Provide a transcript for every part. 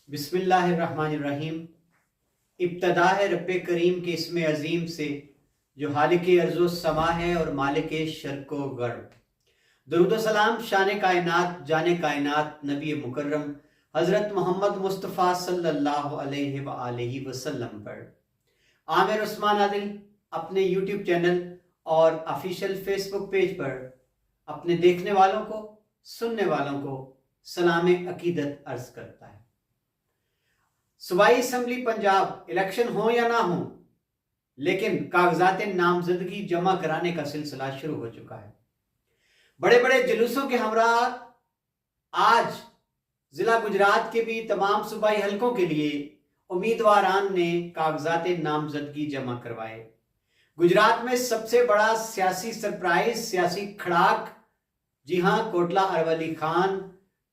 बिस्मिल्लाहिर्रहमानिर्रहीम। इब्तदा है रब्बे करीम के इसमें अजीम से जो हालिक अर्ज़ो समा है और मालिक शर्क़ व गर्ब। दुरूद व सलाम शान कायनात जाने कायनात नबी मुकर्रम हज़रत मोहम्मद मुस्तफ़ा सल्लल्लाहु अलैहि व आलिहि वसल्लम पर। आमिर उस्मान आदिल अपने यूट्यूब चैनल और ऑफिशियल फेसबुक पेज पर अपने देखने वालों को, सुनने वालों को सलाम अकीदत अर्ज करता है। सूबाई असम्बली पंजाब इलेक्शन हो या ना हो, लेकिन कागजात नामजदगी जमा कराने का सिलसिला शुरू हो चुका है। बड़े बड़े जुलूसों के हमरा आज जिला गुजरात के भी तमाम सूबाई हलकों के लिए उम्मीदवारान ने कागजात नामजदगी जमा करवाए। गुजरात में सबसे बड़ा सियासी सरप्राइज, सियासी खड़ाक, जी हां, कोटला अरवली खान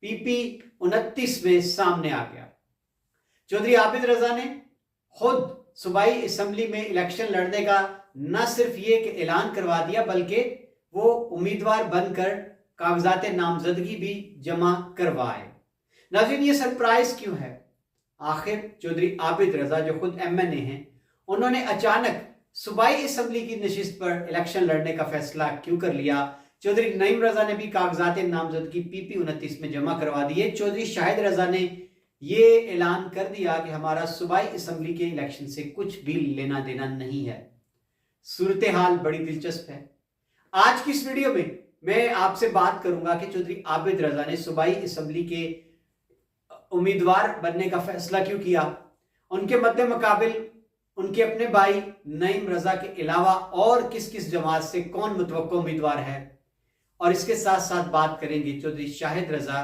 PP 29 में सामने आ गया। चौधरी आबिद रजा ने खुद सूबाई असम्बली में इलेक्शन लड़ने का न सिर्फ ये कि ऐलान करवा दिया, बल्कि वो उम्मीदवार बनकर कागजात नामजदगी भी जमा करवाए। नाज़रीन, ये सरप्राइज क्यों है? आखिर चौधरी आबिद रजा जो खुद MNA हैं, उन्होंने अचानक सूबाई असम्बली की नशिस्त पर इलेक्शन लड़ने का फैसला क्यों कर लिया? चौधरी नईम रजा ने भी कागजात नामजदगी PP 29 में जमा करवा दिए। चौधरी शाहिद रजा ने ये ऐलान कर दिया कि हमारा सूबाई असम्बली के इलेक्शन से कुछ भी लेना देना नहीं है। सूरत हाल बड़ी दिलचस्प है। आज की इस वीडियो में मैं आपसे बात करूंगा कि चौधरी आबिद रजा ने सूबाई असम्बली के उम्मीदवार बनने का फैसला क्यों किया, उनके मद्दे मुकाबिल उनके अपने भाई नईम रजा के अलावा और किस किस जमात से कौन मुतवक्को उम्मीदवार है, और इसके साथ साथ बात करेंगे चौधरी शाहिद रजा,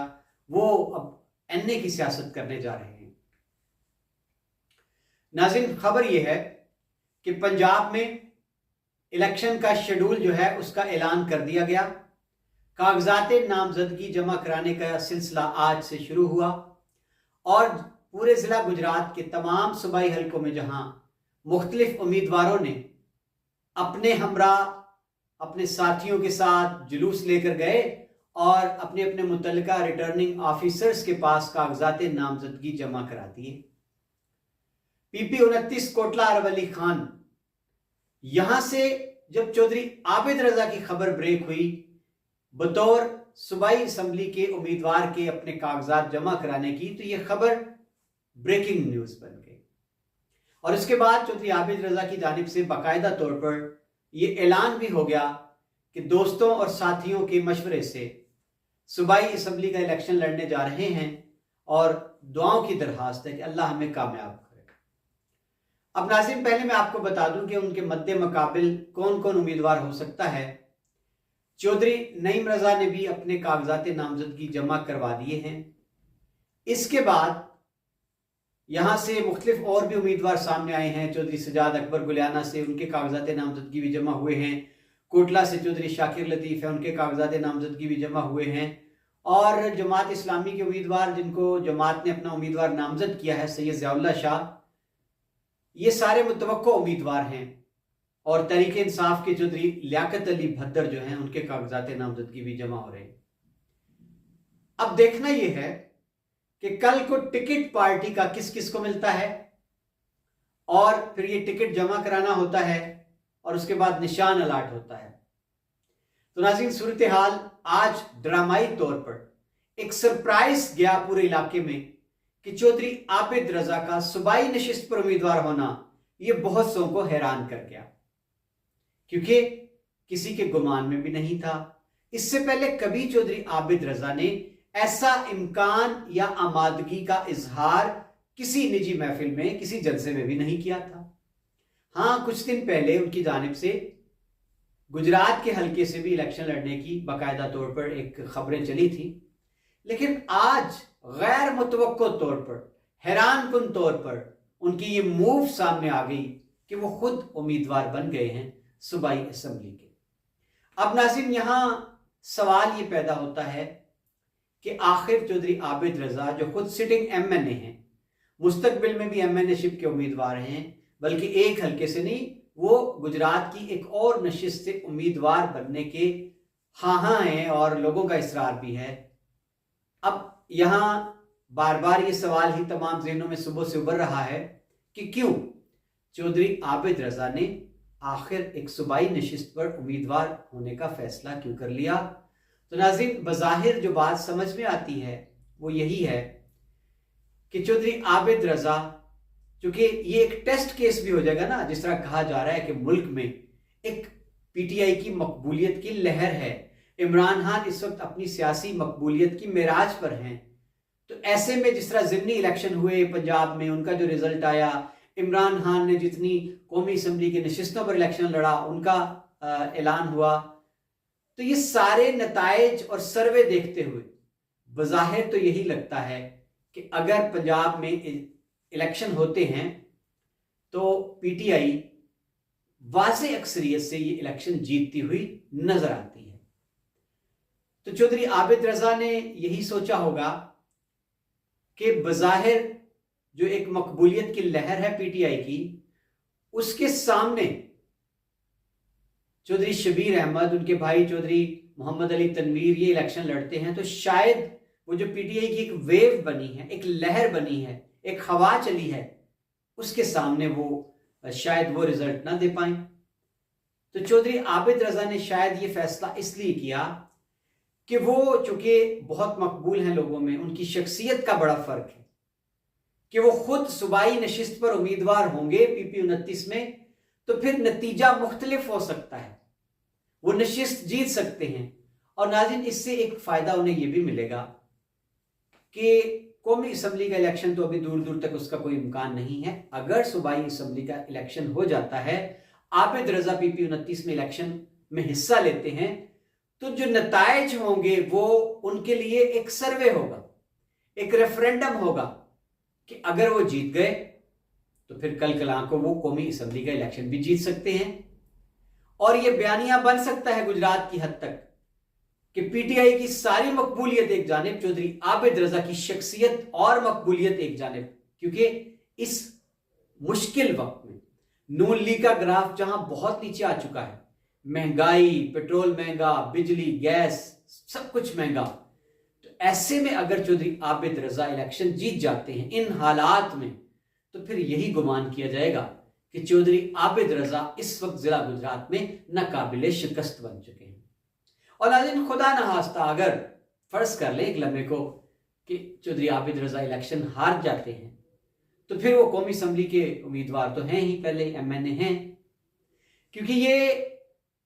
वो अब NA की सियासत करने जा रहे हैं। नाज़रीन, खबर यह है कि पंजाब में इलेक्शन का शेड्यूल जो है उसका ऐलान कर दिया गया। कागजात नामजदगी जमा कराने का सिलसिला आज से शुरू हुआ और पूरे जिला गुजरात के तमाम सूबाई हलकों में जहां मुख्तलिफ उम्मीदवारों ने अपने हमरा, अपने साथियों के साथ जुलूस लेकर गए और अपने अपने मुतल्लिका रिटर्निंग ऑफिसर्स के पास कागजात नामजदगी जमा करा दिए। PP 29 कोटला अरवली खान, यहां से जब चौधरी आबिद रजा की खबर ब्रेक हुई बतौर सूबाई असम्बली के उम्मीदवार के अपने कागजात जमा कराने की, तो यह खबर ब्रेकिंग न्यूज बन गई। और इसके बाद चौधरी आबिद रजा की जानिब से बाकायदा तौर पर यह ऐलान भी हो गया कि दोस्तों और साथियों के मशवरे से सूबाई असम्बली का इलेक्शन लड़ने जा रहे हैं और दुआओं की दरखास्त है कि अल्लाह हमें कामयाब करे। अब नाज़रीन, पहले मैं आपको बता दूं कि उनके मद्दे मुकाबिल कौन कौन उम्मीदवार हो सकता है। चौधरी नईम रजा ने भी अपने कागजात नामजदगी जमा करवा दिए हैं। इसके बाद यहां से मुख्तलिफ और भी उम्मीदवार सामने आए हैं। चौधरी सजाद अकबर गुलियाना से उनके कागजात नामजदगी भी जमा हुए हैं। कोटला से चौधरी शाकिर लतीफ़ है, उनके कागजात नामजदगी भी जमा हुए हैं। और जमात इस्लामी के उम्मीदवार जिनको जमात ने अपना उम्मीदवार नामजद किया है, सैयद ज़ियाउल्लाह शाह, ये सारे मुतवक्को उम्मीदवार हैं। और तहरीक इंसाफ के चौधरी लियाकत अली भद्दर जो हैं, उनके कागजात नामजदगी भी जमा हो रहे हैं। अब देखना यह है कि कल को टिकट पार्टी का किस किस को मिलता है और फिर ये टिकट जमा कराना होता है और उसके बाद निशान अलाट होता है। तो नाज़रीन, सूरत हाल आज ड्रामाई तौर पर एक सरप्राइज गया पूरे इलाके में कि चौधरी आबिद रजा का सूबाई नशिस्त पर उम्मीदवार होना यह बहुत सौ को हैरान कर गया, क्योंकि किसी के गुमान में भी नहीं था। इससे पहले कभी चौधरी आबिद रजा ने ऐसा इम्कान या आमादगी का इजहार किसी निजी महफिल में, किसी जलसे में भी नहीं किया था। हाँ, कुछ दिन पहले उनकी जानिब से गुजरात के हलके से भी इलेक्शन लड़ने की बाकायदा तौर पर एक खबरें चली थी, लेकिन आज गैर मुतवक्को तौर पर, हैरान कुन तौर पर उनकी ये मूव सामने आ गई कि वो खुद उम्मीदवार बन गए हैं सूबाई असम्बली के। अब नाज़रीन, यहां सवाल ये पैदा होता है कि आखिर चौधरी आबिद रजा जो खुद सिटिंग MNA हैं, मुस्तकबिल में भी MNA-शिप के उम्मीदवार हैं, बल्कि एक हलके से नहीं, वो गुजरात की एक और नशिस्त से उम्मीदवार बनने के हाँ हैं और लोगों का इसरार भी है। अब यहाँ बार बार ये सवाल ही तमाम ज़हनों में सुबह से उभर रहा है कि क्यों चौधरी आबिद रजा ने आखिर एक सूबाई नशिस्त पर उम्मीदवार होने का फैसला क्यों कर लिया। तो नाज़रीन, बज़ाहिर जो बात समझ में आती है वो यही है कि चौधरी आबिद रजा, चूंकि ये एक टेस्ट केस भी हो जाएगा ना, जिस तरह कहा जा रहा है कि मुल्क में एक पीटीआई की मकबूलियत की लहर है, इमरान खान इस वक्त अपनी सियासी मकबूलियत की मेराज पर हैं। तो ऐसे में जिस तरह ज़िमनी इलेक्शन हुए पंजाब में, उनका जो रिजल्ट आया, इमरान खान ने जितनी कौमी असम्बली की नशिस्तों पर इलेक्शन लड़ा, उनका ऐलान हुआ, तो ये सारे नताइज और सर्वे देखते हुए बज़ाहिर तो यही लगता है कि अगर पंजाब में इलेक्शन होते हैं तो पीटीआई वाज़ेह अक्सरियत से ये इलेक्शन जीतती हुई नजर आती है। तो चौधरी आबिद रजा ने यही सोचा होगा कि बज़ाहिर जो एक मकबूलियत की लहर है पीटीआई की, उसके सामने चौधरी शबीर अहमद, उनके भाई चौधरी मोहम्मद अली तनवीर ये इलेक्शन लड़ते हैं, तो शायद वो जो पीटीआई की एक वेव बनी है, एक लहर बनी है, एक हवा चली है, उसके सामने वो शायद वो रिजल्ट ना दे पाए। तो चौधरी आबिद रजा ने शायद ये फैसला इसलिए किया कि वो चूंकि बहुत मकबूल हैं लोगों में, उनकी शख्सियत का बड़ा फर्क है कि वो खुद सूबाई नशिस्त पर उम्मीदवार होंगे पीपी 29 में, तो फिर नतीजा मुख्तलिफ हो सकता है, वो नशिस्त जीत सकते हैं। और नाज़रीन, इससे एक फायदा उन्हें यह भी मिलेगा कि कौमी असम्बली का इलेक्शन तो अभी दूर दूर तक उसका कोई इम्कान नहीं है। अगर सूबाई असम्बली का इलेक्शन हो जाता है, आबिद रजा पीपी 29 में इलेक्शन में हिस्सा लेते हैं, तो जो नताइज होंगे वो उनके लिए एक सर्वे होगा, एक रेफरेंडम होगा कि अगर वो जीत गए तो फिर कल कलां को वो कौमी असम्बली का इलेक्शन भी जीत सकते हैं। और ये बयानिया बन सकता है गुजरात की हद तक कि पीटीआई की सारी मकबूलियत एक जानिब, चौधरी आबिद रजा की शख्सियत और मकबूलियत एक जानिब, क्योंकि इस मुश्किल वक्त में नून लीग का ग्राफ जहां बहुत नीचे आ चुका है, महंगाई, पेट्रोल महंगा, बिजली, गैस, सब कुछ महंगा, तो ऐसे में अगर चौधरी आबिद रजा इलेक्शन जीत जाते हैं इन हालात में, तो फिर यही गुमान किया जाएगा कि चौधरी आबिद रजा इस वक्त जिला गुजरात में नाकाबिले शिकस्त बन चुके हैं। और नाज़रीन, खुदा न खास्ता अगर फर्ज कर ले एक लम्हे को कि चौधरी आबिद रजा इलेक्शन हार जाते हैं, तो फिर वो कौमी असम्बली के उम्मीदवार तो हैं ही, पहले एमएनए हैं, क्योंकि ये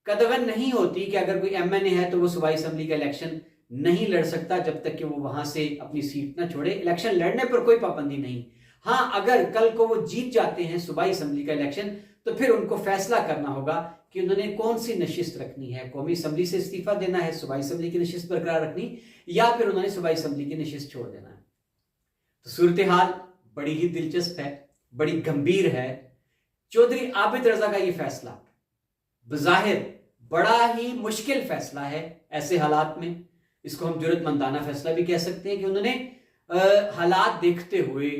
कदगन नहीं होती कि अगर कोई एमएनए है तो वो सूबाई असम्बली का इलेक्शन नहीं लड़ सकता जब तक कि वो वहां से अपनी सीट ना छोड़े। इलेक्शन लड़ने पर कोई पाबंदी नहीं। हाँ, अगर कल को वो जीत जाते हैं सूबाई असम्बली का इलेक्शन, तो फिर उनको फैसला करना होगा कि उन्होंने कौन सी नशिस्त रखनी है, कौमी असम्बली से इस्तीफा देना है, सूबाई असम्बली की नशिस्त बरकरार रखनी, या फिर उन्होंने सूबाई असम्बली की नशिस्त छोड़ देना है। तो सूरत हाल बड़ी ही दिलचस्प है, बड़ी गंभीर है। चौधरी आबिद रजा का ये फैसला बज़ाहिर बड़ा ही मुश्किल फैसला है ऐसे हालात में। इसको हम जुर्रतमंदाना फैसला भी कह सकते हैं कि उन्होंने हालात देखते हुए,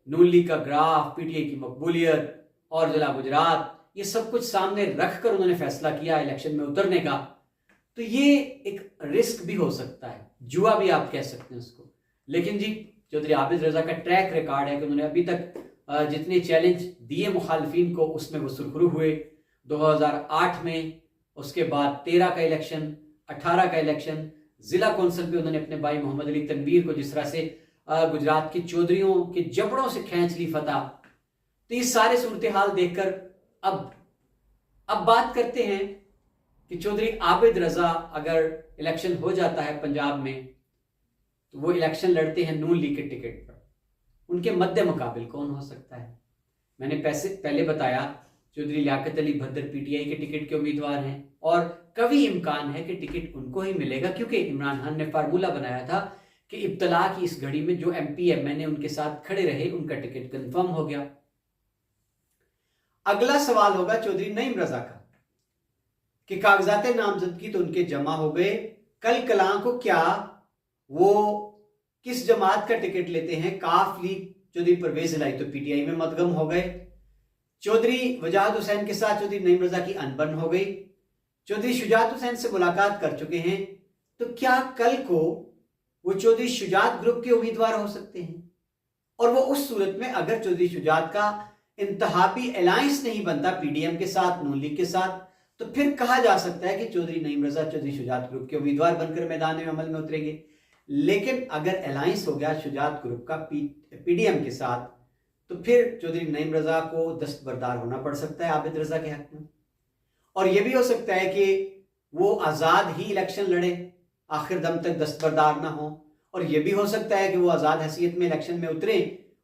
नून लीग का ग्राफ, पीटीआई की मकबूलियत और जिला गुजरात, ये सब कुछ सामने रखकर उन्होंने फैसला किया इलेक्शन में उतरने का। तो ये एक रिस्क भी हो सकता है, जुआ भी आप कह सकते हैं उसको। लेकिन जी, चौधरी आबिद रजा का ट्रैक रिकॉर्ड है कि उन्होंने अभी तक जितने चैलेंज दिए मुखालफिन को, उसमें वो सुरखरू हुए। 2008 में, उसके बाद 13 का इलेक्शन, 18 का इलेक्शन, जिला कौंसिल पे उन्होंने अपने भाई मोहम्मद अली तनवीर को जिस तरह से गुजरात के चौधरियों के जबड़ों से खींच ली फतह। तो ये सारे सूरत हाल देखकर अब बात करते हैं कि चौधरी आबिद रजा अगर इलेक्शन हो जाता है पंजाब में, तो वो इलेक्शन लड़ते हैं नून लीग के टिकट पर। उनके मद्दे मुकाबिल कौन हो सकता है? मैंने पहले बताया चौधरी लियाकत अली भद्दर पीटीआई के टिकट के उम्मीदवार हैं, और कभी इम्कान है कि टिकट उनको ही मिलेगा, क्योंकि इमरान खान ने फार्मूला बनाया था कि इब्तला की इस घड़ी में जो एमपी एमएनए उनके साथ खड़े रहे, उनका टिकट कंफर्म हो गया। अगला सवाल होगा चौधरी नईम रजा का कि कागजात नामजदगी तो उनके जमा हो गए, कल कलां को क्या वो किस जमात का टिकट लेते हैं? काफ लीग चौधरी परवेज इलाही तो पीटीआई में मदगम हो गए। चौधरी वजाहत हुसैन के साथ चौधरी नईम रजा की अनबन हो गई। चौधरी शुजात हुसैन से मुलाकात कर चुके हैं। तो क्या कल को वो चौधरी शुजात ग्रुप के उम्मीदवार हो सकते हैं। और वो उस सूरत में अगर चौधरी शुजात का इंतहाबी अलायंस नहीं बनता पीडीएम के साथ, नून लीग के साथ, तो फिर कहा जा सकता है कि चौधरी नईम रजा चौधरी शुजात ग्रुप के उम्मीदवार बनकर मैदान में अमल में उतरेंगे। लेकिन अगर अलायंस हो गया शुजात ग्रुप का पीडीएम के साथ, तो फिर चौधरी नईम रजा को दस्तबरदार होना पड़ सकता है आबिद रजा के हक में। और यह भी हो सकता है कि वो आज़ाद ही इलेक्शन लड़े, आखिर दम तक दस्तबरदार ना हो। और यह भी हो सकता है कि वो आज़ाद हैसियत में इलेक्शन में उतरे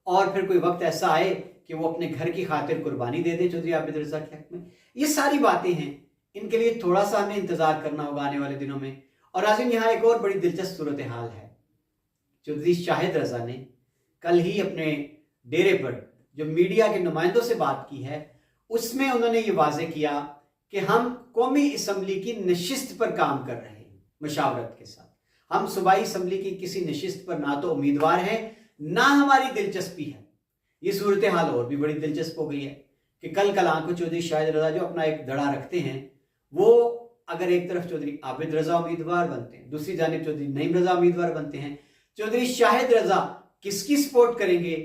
और फिर कोई वक्त ऐसा आए कि वो अपने घर की खातिर कुर्बानी दे दे चौधरी आबिद रजा के हक में। ये सारी बातें हैं, इनके लिए थोड़ा सा हमें इंतजार करना होगा आने वाले दिनों में। और नाज़रीन, यहाँ एक और बड़ी दिलचस्प सूरत हाल है। चौधरी शाहिद रजा ने कल ही अपने डेरे पर जो मीडिया के नुमाइंदों से बात की है, उसमें उन्होंने ये वाज़ेह किया कि हम कौमी असम्बली की नशिस्त पर काम कर रहे हैं मशावरत के साथ। हम सूबाई असम्बली की किसी नशिस्त पर ना तो उम्मीदवार हैं, ना हमारी दिलचस्पी है। ये सूरत हाल और भी बड़ी दिलचस्प हो गई है कि कल कलां को चौधरी शाहिद रजा जो अपना एक धड़ा रखते हैं, वो अगर एक तरफ चौधरी आबिद रजा उम्मीदवार बनते हैं, दूसरी जानिब चौधरी नईम रजा उम्मीदवार बनते हैं, चौधरी शाहिद रजा किसकी सपोर्ट करेंगे?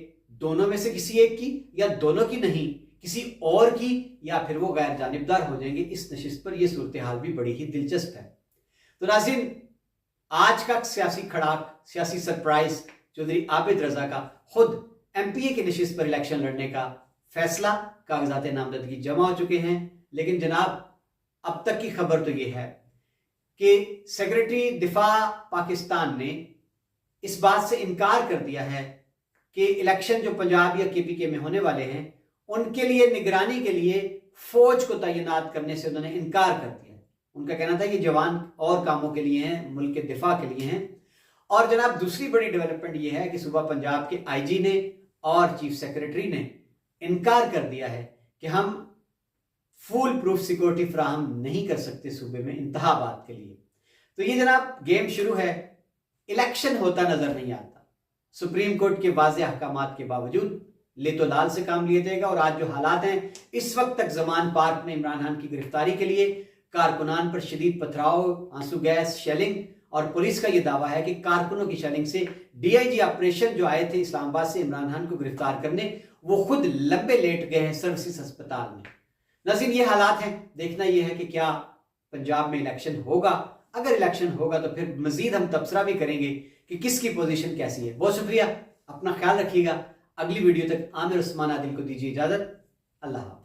दोनों में से किसी एक की, या दोनों की नहीं किसी और की, या फिर वो गैर जानिबदार हो जाएंगे इस नशिस्त पर। यह सूरत हाल भी बड़ी ही दिलचस्प है। तो नाज़रीन, आज का सियासी खड़ाक, सियासी सरप्राइज चौधरी आबिद रजा का खुद एमपीए की नशिस्त पर इलेक्शन लड़ने का फैसला, कागजात नामजदगी जमा हो चुके हैं। लेकिन जनाब, अब तक की खबर तो यह है कि सेक्रेटरी दिफा पाकिस्तान ने इस बात से इनकार कर दिया है कि इलेक्शन जो पंजाब या केपीके में होने वाले हैं, उनके लिए निगरानी के लिए फौज को तैनात करने से उन्होंने इनकार कर दिया। उनका कहना था कि जवान और कामों के लिए हैं, मुल्क के दिफा के लिए हैं। और जनाब, दूसरी बड़ी डेवलपमेंट यह है कि सुबह पंजाब के आईजी ने और चीफ सेक्रेटरी ने इनकार कर दिया है कि हम फुल प्रूफ सिक्योरिटी फराहम नहीं कर सकते सूबे में इंतखाबात के लिए। तो ये जनाब गेम शुरू है, इलेक्शन होता नजर नहीं आता। सुप्रीम कोर्ट के वाज़ेह अहकामात के बावजूद ले तो लाल से काम लिया जाएगा। और आज जो हालात हैं, इस वक्त तक जमान पार्क में इमरान खान की गिरफ्तारी के लिए कारकुनान पर शदीद पथराव, आंसू गैस, शेलिंग, और पुलिस का यह दावा है कि कारकुनों की शेलिंग से डीआईजी ऑपरेशन जो आए थे इस्लामाबाद से इमरान खान को गिरफ्तार करने, वो खुद लंबे लेट गए हैं सर्विसेज अस्पताल में। नाज़रीन, ये हालात हैं। देखना यह है कि क्या पंजाब में इलेक्शन होगा। अगर इलेक्शन होगा तो फिर मजीद हम तबसरा भी करेंगे कि किसकी पोजीशन कैसी है। बहुत शुक्रिया, अपना ख्याल रखिएगा। अगली वीडियो तक आमिर उस्मान आदिल को दीजिए इजाजत। अल्लाह हाफ़िज़।